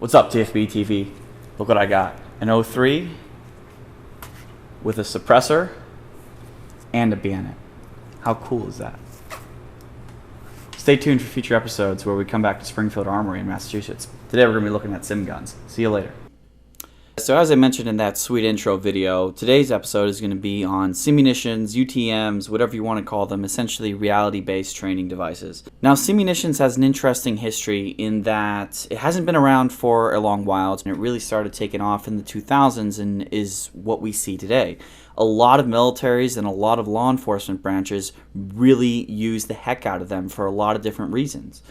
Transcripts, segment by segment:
What's up, TFB TV? Look what I got. An 03 with a suppressor and a bayonet. How cool is that? Stay tuned for future episodes where we come back to Springfield Armory in Massachusetts. Today we're going to be looking at sim guns. See you later. So as I mentioned in that sweet intro video, today's episode is going to be on Sea Munitions, UTMs, whatever you want to call them, essentially reality-based training devices. Now, Sea Munitions has an interesting history in that it hasn't been around for a long while, and it really started taking off in the 2000s and is what we see today. A lot of militaries and a lot of law enforcement branches really use the heck out of them for a lot of different reasons.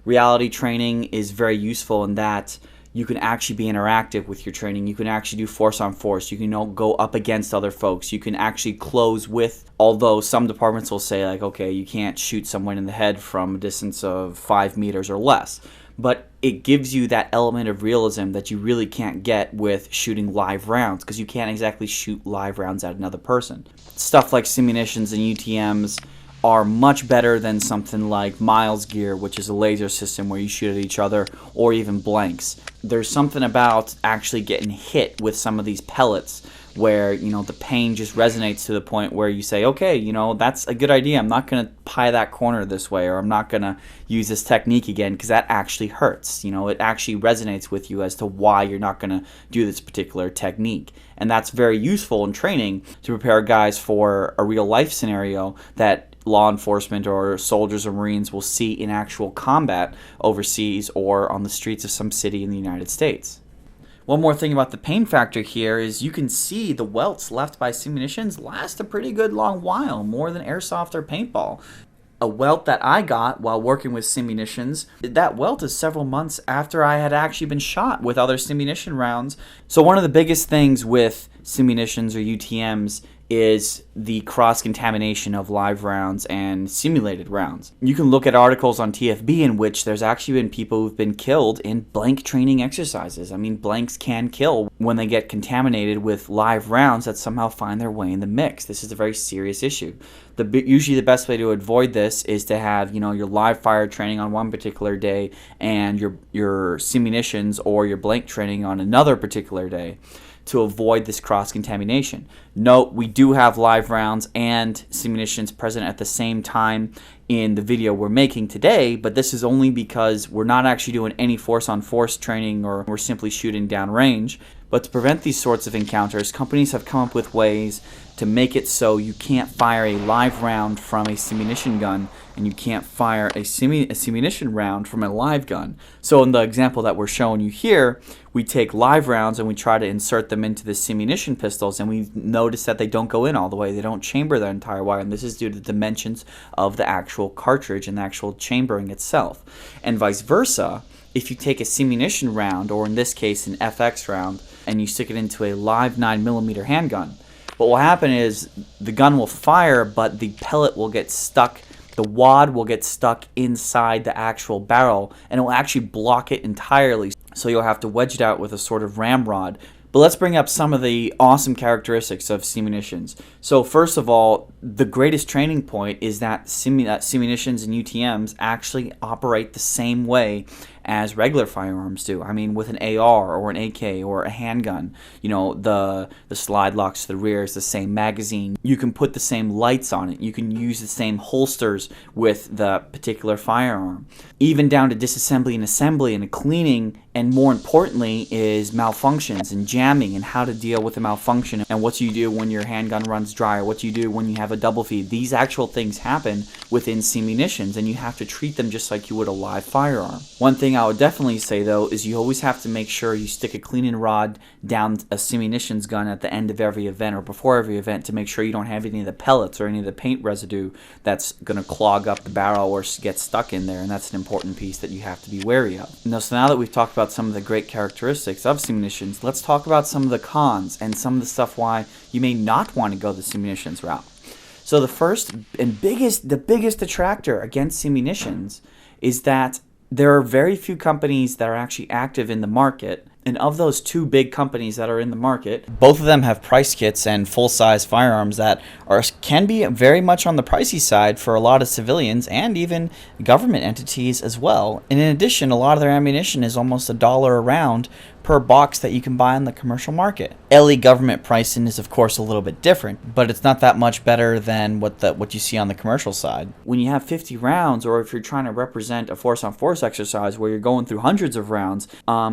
Reality training is very useful in that you can actually be interactive with your training. You can actually do force on force. You can go up against other folks. You can actually close with, although some departments will say like, okay, you can't shoot someone in the head from a distance of 5 meters or less. But it gives you that element of realism that you really can't get with shooting live rounds, because you can't exactly shoot live rounds at another person. Stuff like Simunitions and UTMs are much better than something like Miles gear, which is a laser system where you shoot at each other, or even blanks. There's something about actually getting hit with some of these pellets where, the pain just resonates to the point where you say, okay, that's a good idea. I'm not going to pie that corner this way, or I'm not going to use this technique again, because that actually hurts. It actually resonates with you as to why you're not going to do this particular technique. And that's very useful in training to prepare guys for a real life scenario that law enforcement or soldiers or Marines will see in actual combat overseas or on the streets of some city in the United States. One more thing about the pain factor here is you can see the welts left by Sea Munitions last a pretty good long while, more than airsoft or paintball. A welt that I got while working with Sea Munitions, that welt is several months after I had actually been shot with other Sea Munition rounds. So one of the biggest things with Sea Munitions or UTMs is the cross-contamination of live rounds and simulated rounds. You can look at articles on TFB in which there's actually been people who've been killed in blank training exercises. I mean, blanks can kill when they get contaminated with live rounds that somehow find their way in the mix. This is a very serious issue. Usually the best way to avoid this is to have, your live fire training on one particular day and your Sea Munitions or your blank training on another particular day, to avoid this cross-contamination. Note, we do have live rounds and Sea Munitions present at the same time in the video we're making today, but this is only because we're not actually doing any force-on-force training, or we're simply shooting downrange. But to prevent these sorts of encounters, companies have come up with ways to make it so you can't fire a live round from a Sea Munition gun, and you can't fire a Sea Munition round from a live gun. So in the example that we're showing you here, we take live rounds and we try to insert them into the Sea Munition pistols, and we notice that they don't go in all the way. They don't chamber their entire wire, and this is due to the dimensions of the actual cartridge and the actual chambering itself. And vice versa, if you take a Sea Munition round, or in this case an FX round, and you stick it into a live 9mm handgun, what will happen is the gun will fire, but the pellet will get stuck. The wad will get stuck inside the actual barrel, and it will actually block it entirely. So you'll have to wedge it out with a sort of ramrod. But let's bring up some of the awesome characteristics of Sea Munitions. So first of all, the greatest training point is that Sea Munitions and UTMs actually operate the same way as regular firearms do. I mean, with an AR or an AK or a handgun, the slide locks to the rear is the same magazine. You can put the same lights on it. You can use the same holsters with the particular firearm. Even down to disassembly and assembly and cleaning, and more importantly is malfunctions and jamming, and how to deal with a malfunction, and what you do when your handgun runs dry, or what you do when you have a double feed. These actual things happen within Sea Munitions, and you have to treat them just like you would a live firearm. One thing I would definitely say though is you always have to make sure you stick a cleaning rod down a Sea Munitions gun at the end of every event or before every event, to make sure you don't have any of the pellets or any of the paint residue that's going to clog up the barrel or get stuck in there, and that's an important piece that you have to be wary of. So now that we've talked about some of the great characteristics of Sea Munitions, let's talk about some of the cons and some of the stuff why you may not want to go the Sea Munitions route. So the first and biggest detractor against Sea Munitions is that there are very few companies that are actually active in the market And of those two big companies that are in the market, both of them have price kits and full-size firearms that can be very much on the pricey side for a lot of civilians and even government entities as well. And in addition, a lot of their ammunition is almost $1 a round per box that you can buy on the commercial market. LE government pricing is of course a little bit different, but it's not that much better than what you see on the commercial side. When you have 50 rounds, or if you're trying to represent a force-on-force exercise where you're going through hundreds of rounds,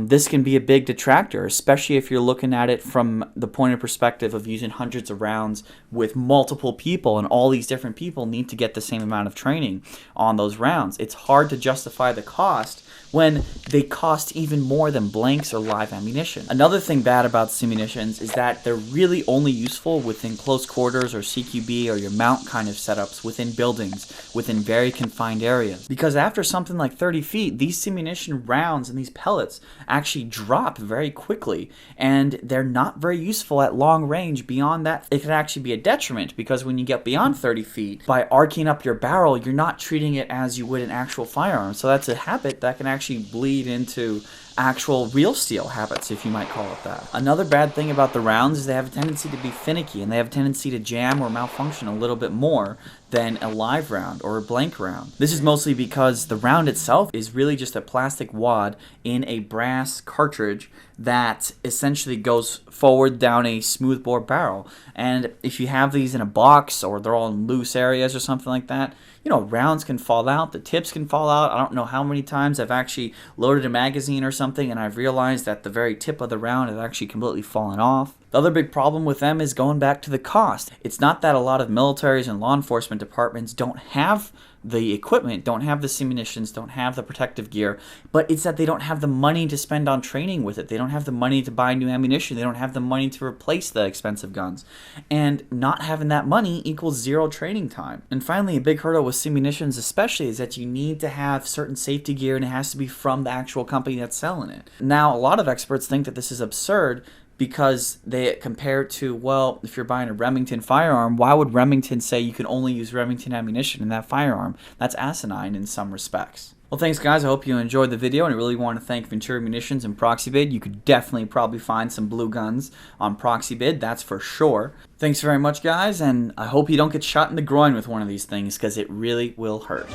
this can be a big detractor, especially if you're looking at it from the point of perspective of using hundreds of rounds with multiple people, and all these different people need to get the same amount of training on those rounds. It's hard to justify the cost when they cost even more than blanks or live ammunition. Another thing bad about Sea Munitions is that they're really only useful within close quarters or CQB or your mount kind of setups within buildings, within very confined areas. Because after something like 30 feet, these Sea Munition rounds and these pellets actually drop very quickly, and they're not very useful at long range. Beyond that, it can actually be a detriment, because when you get beyond 30 feet, by arcing up your barrel, you're not treating it as you would an actual firearm. So that's a habit that can actually bleed into actual real steel habits, if you might call it that. Another bad thing about the rounds is they have a tendency to be finicky, and they have a tendency to jam or malfunction a little bit more than a live round or a blank round. This is mostly because the round itself is really just a plastic wad in a brass cartridge that essentially goes forward down a smoothbore barrel. And if you have these in a box, or they're all in loose areas or something like that, you know, rounds can fall out, the tips can fall out. I don't know how many times I've actually loaded a magazine or something and I've realized that the very tip of the round has actually completely fallen off. The other big problem with them is going back to the cost. It's not that a lot of militaries and law enforcement departments don't have the equipment, don't have the Sea Munitions, don't have the protective gear, but it's that they don't have the money to spend on training with it. They don't have the money to buy new ammunition. They don't have the money to replace the expensive guns. And not having that money equals zero training time. And finally, a big hurdle with Sea Munitions especially is that you need to have certain safety gear, and it has to be from the actual company that's selling it. Now, a lot of experts think that this is absurd, because they compare it to, well, if you're buying a Remington firearm, why would Remington say you can only use Remington ammunition in that firearm? That's asinine in some respects. Well, thanks guys, I hope you enjoyed the video, and I really want to thank Ventura Munitions and Proxibid. You could definitely probably find some blue guns on Proxibid, that's for sure. Thanks very much guys, and I hope you don't get shot in the groin with one of these things, because it really will hurt.